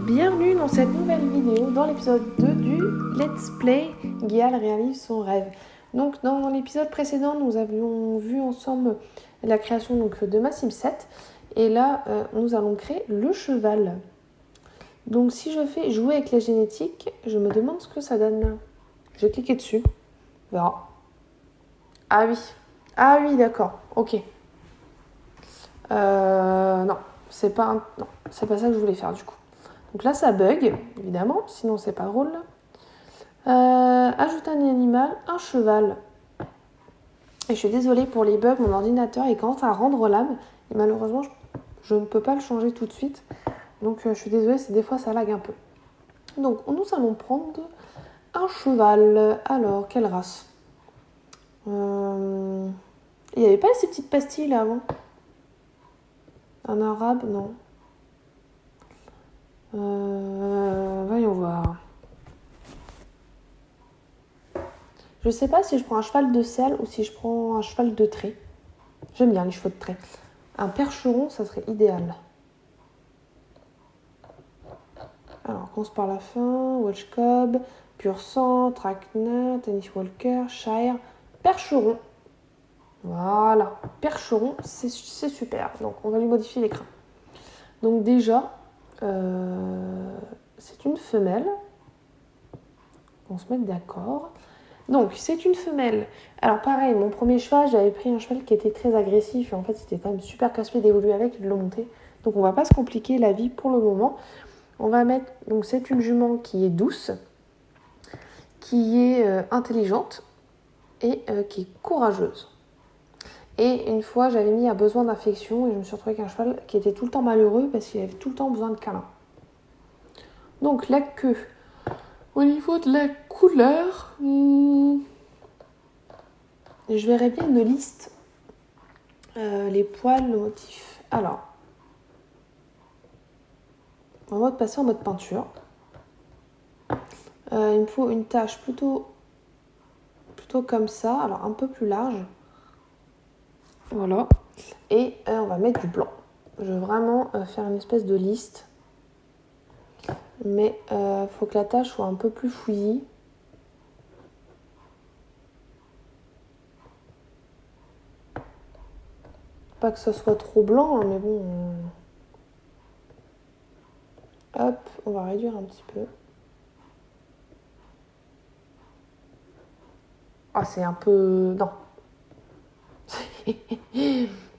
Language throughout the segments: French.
Bienvenue dans cette nouvelle vidéo, dans l'épisode 2 du Let's Play Guial réalise son rêve. Donc dans l'épisode précédent, nous avions vu ensemble la création de ma Sim 7 et là nous allons créer le cheval. Donc si je fais jouer avec la génétique, je me demande ce que ça donne. Je vais cliquer dessus, on verra. Ah oui d'accord, ok. Non, c'est pas ça que je voulais faire du coup. Donc là, ça bug, évidemment, sinon c'est pas drôle. Ajouter un animal, un cheval. Et je suis désolée pour les bugs, mon ordinateur il commence à rendre l'âme. Et malheureusement, je ne peux pas le changer tout de suite. Donc je suis désolée, des fois ça lag un peu. Donc nous allons prendre un cheval. Alors, quelle race Il n'y avait pas ces petites pastilles là avant? Un arabe, non. Voyons voir. Je sais pas si je prends un cheval de selle ou si je prends un cheval de trait. J'aime bien les chevaux de trait. Un percheron, ça serait idéal. Alors, commence par la fin. Welsh Cob, Pur Sang, Tracknut, Tennis Walker, Shire, Percheron. Voilà. Percheron, c'est super. Donc, on va lui modifier l'écran. Donc, déjà, c'est une femelle. On se met d'accord. Donc, c'est une femelle. Alors, pareil, mon premier cheval, j'avais pris un cheval qui était très agressif. Et en fait, c'était quand même super casse-pied d'évoluer avec et de le monter. Donc, on va pas se compliquer la vie pour le moment. On va mettre... Donc, c'est une jument qui est douce, qui est intelligente et qui est courageuse. Et une fois, j'avais mis à besoin d'affection et je me suis retrouvée avec un cheval qui était tout le temps malheureux parce qu'il avait tout le temps besoin de câlins. Donc, la queue. Au niveau de la couleur... Je verrais bien une liste. Les poils, le motif. Alors, on va passer en mode peinture. Il me faut une tache plutôt comme ça, alors un peu plus large. Voilà. Et on va mettre du blanc. Je veux vraiment faire une espèce de liste. Mais il faut que la tache soit un peu plus fouillie. Pas que ce soit trop blanc, hein, mais bon. Hop, on va réduire un petit peu. Ah, c'est un peu... Non.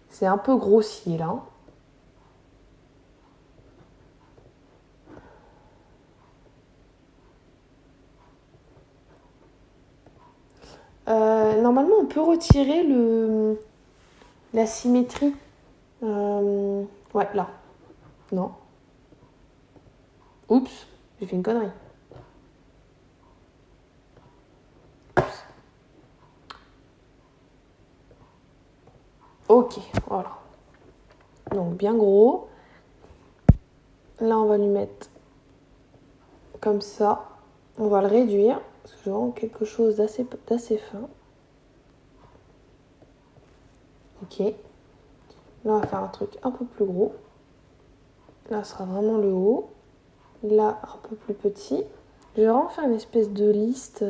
C'est un peu grossier, là. Normalement, on peut retirer la symétrie. Ouais, là. Non. Oups, j'ai fait une connerie. Oups. Ok, voilà. Donc, bien gros. Là, on va lui mettre comme ça. On va le réduire. Parce que j'ai vraiment quelque chose d'assez fin. Ok. Là, on va faire un truc un peu plus gros. Là, ce sera vraiment le haut. Là, un peu plus petit. Je vais vraiment faire une espèce de liste.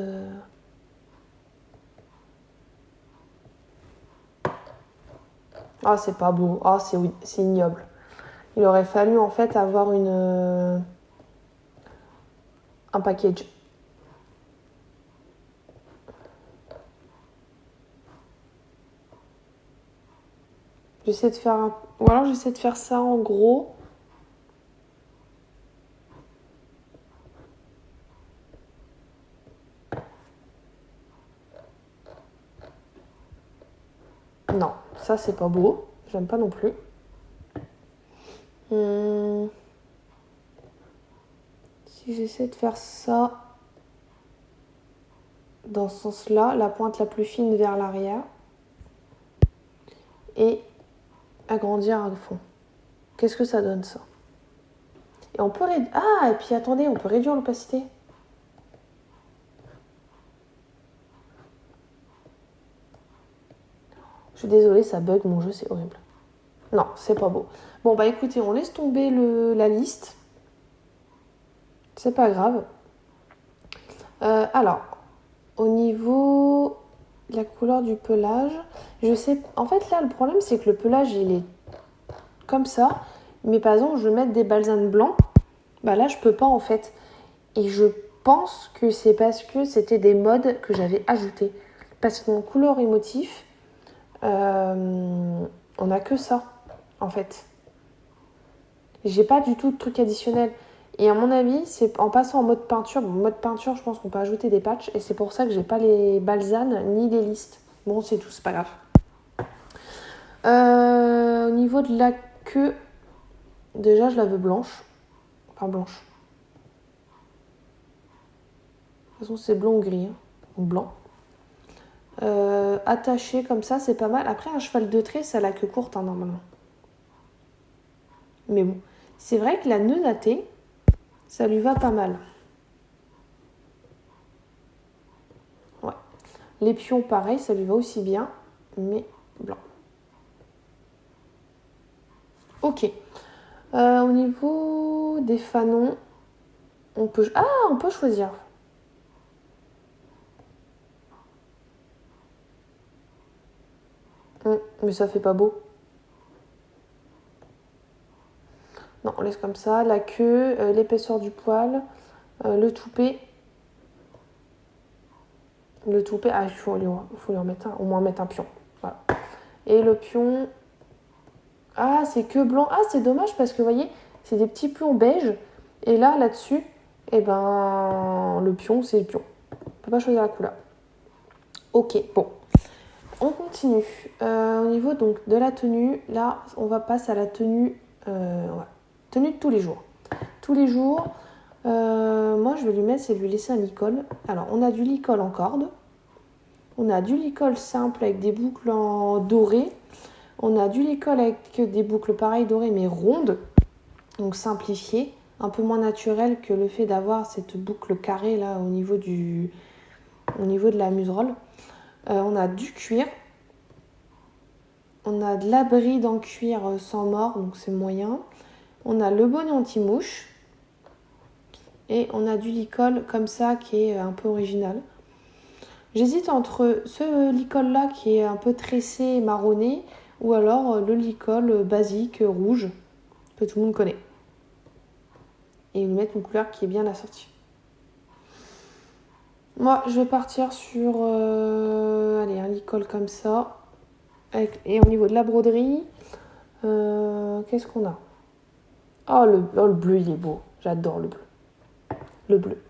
Ah, c'est pas beau. Ah, c'est ignoble. Il aurait fallu, en fait, avoir un package. J'essaie de faire ou alors j'essaie de faire ça en gros. Non, ça c'est pas beau. J'aime pas non plus. Si j'essaie de faire ça dans ce sens-là, la pointe la plus fine vers l'arrière et agrandir à fond. Qu'est-ce que ça donne ça? Et on peut réduire... Ah, et puis attendez, on peut réduire l'opacité. Je suis désolée, ça bug mon jeu, c'est horrible. Non, c'est pas beau. Bon, bah écoutez, on laisse tomber la liste. C'est pas grave. Alors, au niveau de la couleur du pelage, je sais... En fait, là, le problème, c'est que le pelage, il est comme ça. Mais par exemple, je veux mettre des balsanes blancs. Bah là, je peux pas, en fait. Et je pense que c'est parce que c'était des modes que j'avais ajoutés. Parce que mon couleur et motif, on n'a que ça, en fait. J'ai pas du tout de truc additionnel. Et à mon avis, c'est en passant en mode peinture. Bon, mode peinture, je pense qu'on peut ajouter des patchs. Et c'est pour ça que j'ai pas les balsanes ni les listes. Bon, c'est tout, c'est pas grave. Au niveau de la queue, déjà, je la veux blanche. Enfin, blanche. De toute façon, c'est blanc ou gris. Hein. Ou blanc. Attaché comme ça, c'est pas mal. Après, un cheval de trait, ça a la queue courte, hein, normalement. Mais bon, c'est vrai que la nœud nattée, ça lui va pas mal. Ouais. Les pions, pareil, ça lui va aussi bien, mais blanc. Ok. Au niveau des fanons, on peut choisir. Mais ça fait pas beau. Non, on laisse comme ça. La queue, l'épaisseur du poil, le toupet. Le toupet, il faut lui en mettre un, au moins mettre un pion. Voilà. Et le pion, c'est que blanc. Ah, c'est dommage parce que vous voyez, c'est des petits pions beige. Et là-dessus, le pion, c'est le pion. On peut pas choisir la couleur. Ok, bon. On continue. Au niveau donc de la tenue, là, on va passer à la tenue, tenue de tous les jours. Tous les jours, moi, je vais lui mettre, c'est de lui laisser un licol. Alors, on a du licol en corde. On a du licol simple avec des boucles en doré. On a du licol avec des boucles pareilles dorées mais rondes, donc simplifiées, un peu moins naturel que le fait d'avoir cette boucle carrée là au niveau de la muserolle. On a du cuir. On a de la bride en cuir sans mort, donc c'est moyen. On a le bonnet anti-mouche. Et on a du licol comme ça qui est un peu original. J'hésite entre ce licol là qui est un peu tressé et marronné ou alors le licol basique rouge que tout le monde connaît. Et lui mettre une couleur qui est bien assortie. Moi, je vais partir sur un licol comme ça. Et au niveau de la broderie, qu'est-ce qu'on a ? Le bleu, il est beau. J'adore le bleu. Le bleu.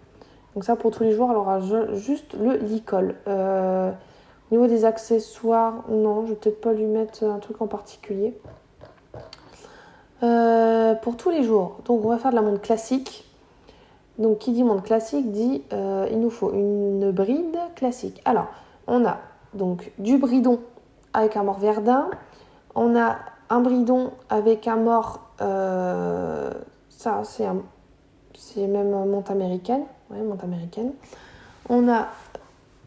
Donc ça, pour tous les jours, elle aura juste le licol. Au niveau des accessoires, non, je vais peut-être pas lui mettre un truc en particulier. Pour tous les jours, donc on va faire de la montre classique. Donc qui dit montre classique dit il nous faut une bride classique. Alors, on a donc du bridon avec un mort verdun. On a un bridon avec un mort... ça, c'est même montre américaine. Ouais, montre américaine. On a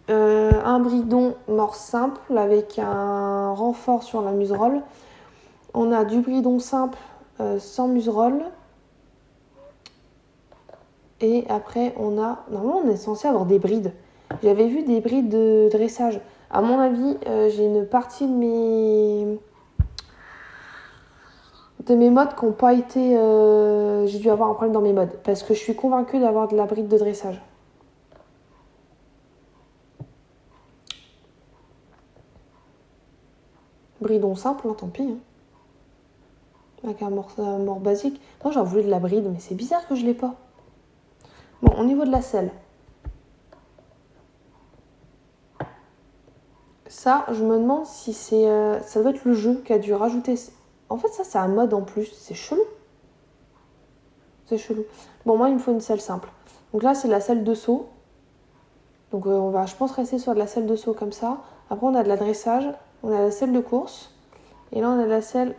un bridon mort simple avec un renfort sur la muserolle. On a du bridon simple sans muserolle. Et après, normalement, on est censé avoir des brides. J'avais vu des brides de dressage. À mon avis, j'ai une partie de mes modes qui n'ont pas été... j'ai dû avoir un problème dans mes modes. Parce que je suis convaincue d'avoir de la bride de dressage. Bridon simple, hein, tant pis. Hein. Avec un mort basique. Moi, j'en voulais de la bride, mais c'est bizarre que je l'ai pas. Bon, au niveau de la selle. Ça, je me demande si c'est... ça doit être le jeu qui a dû rajouter... En fait, ça, c'est un mode en plus. C'est chelou. C'est chelou. Bon, moi, il me faut une selle simple. Donc là, c'est la selle de saut. Donc on va, je pense, rester sur de la selle de saut comme ça. Après, on a de la dressage. On a la selle de course. Et là, on a de la selle...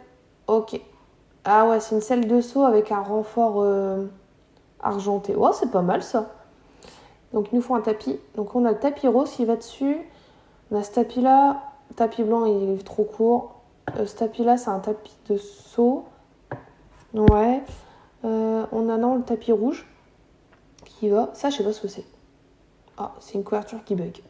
Ok. Ah ouais, c'est une selle de saut avec un renfort argenté. Oh, c'est pas mal, ça. Donc, il nous faut un tapis. Donc, on a le tapis rose qui va dessus. On a ce tapis-là. Le tapis blanc, il est trop court. Ce tapis-là, c'est un tapis de saut. Ouais. On a le tapis rouge. qui va. Ça, je sais pas ce que c'est. Ah, c'est une couverture qui bug.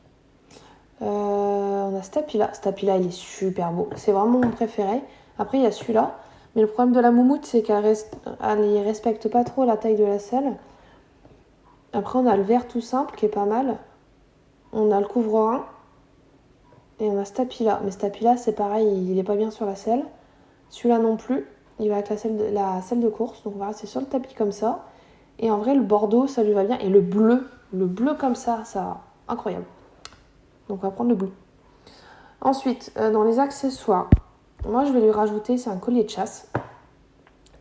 On a ce tapis-là. Ce tapis-là, il est super beau. C'est vraiment mon préféré. Après, il y a celui-là. Mais le problème de la moumoute, c'est qu'elle ne respecte pas trop la taille de la selle. Après, on a le vert tout simple qui est pas mal. On a le couvre-rein. Et on a ce tapis-là. Mais ce tapis-là, c'est pareil, il est pas bien sur la selle. Celui-là non plus. Il va avec la selle de course. Donc voilà, c'est sur le tapis comme ça. Et en vrai, le bordeaux, ça lui va bien. Et le bleu comme ça, incroyable. Donc on va prendre le bleu. Ensuite, dans les accessoires, moi je vais lui rajouter, c'est un collier de chasse.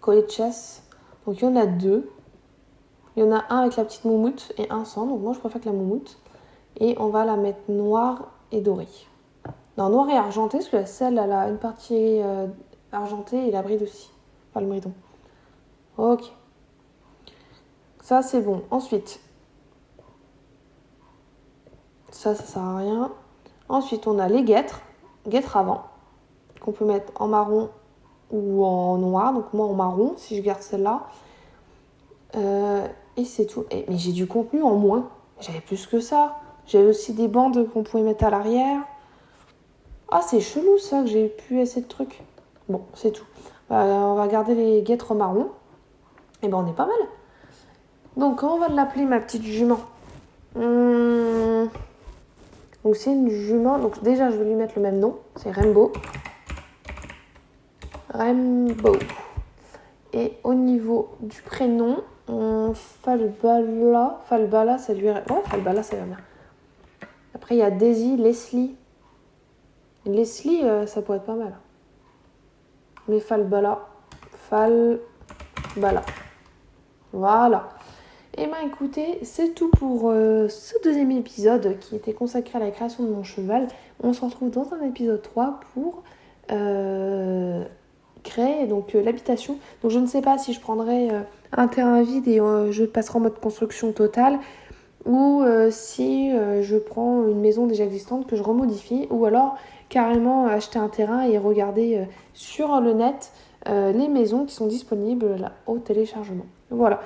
Collier de chasse, donc il y en a 2. Il y en a un avec la petite moumoute et un sans. Donc moi je préfère que la moumoute. Et on va la mettre noire et dorée. Non, noire et argentée, parce que celle, elle a une partie argentée et la bride aussi. Enfin, le bridon. Ok. Ça, c'est bon. Ensuite, ça sert à rien. Ensuite, on a les guêtres avant, qu'on peut mettre en marron ou en noir. Donc moi en marron, si je garde celle-là. Et c'est tout. Mais j'ai du contenu en moins. J'avais plus que ça. J'avais aussi des bandes qu'on pouvait mettre à l'arrière. Ah, c'est chelou ça que j'ai pu essayer de trucs. Bon, c'est tout. On va garder les guêtres marron. Et ben on est pas mal. Donc comment on va l'appeler ma petite jument? Donc c'est une jument. Donc déjà je vais lui mettre le même nom. C'est Rainbow. Rainbow. Et au niveau du prénom, Falbala, ça lui... Ouais, Falbala, ça va bien. Après, il y a Daisy, Leslie. Leslie, ça pourrait être pas mal. Mais Falbala. Voilà. Et ben écoutez, c'est tout pour ce deuxième épisode qui était consacré à la création de mon cheval. On se retrouve dans un épisode 3 pour créer donc l'habitation. Donc je ne sais pas si je prendrai un terrain vide et je passerai en mode construction totale ou si je prends une maison déjà existante que je remodifie ou alors carrément acheter un terrain et regarder sur le net les maisons qui sont disponibles là, au téléchargement. Voilà.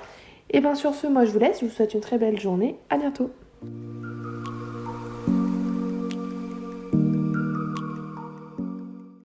Et bien sur ce, moi je vous laisse, je vous souhaite une très belle journée, à bientôt.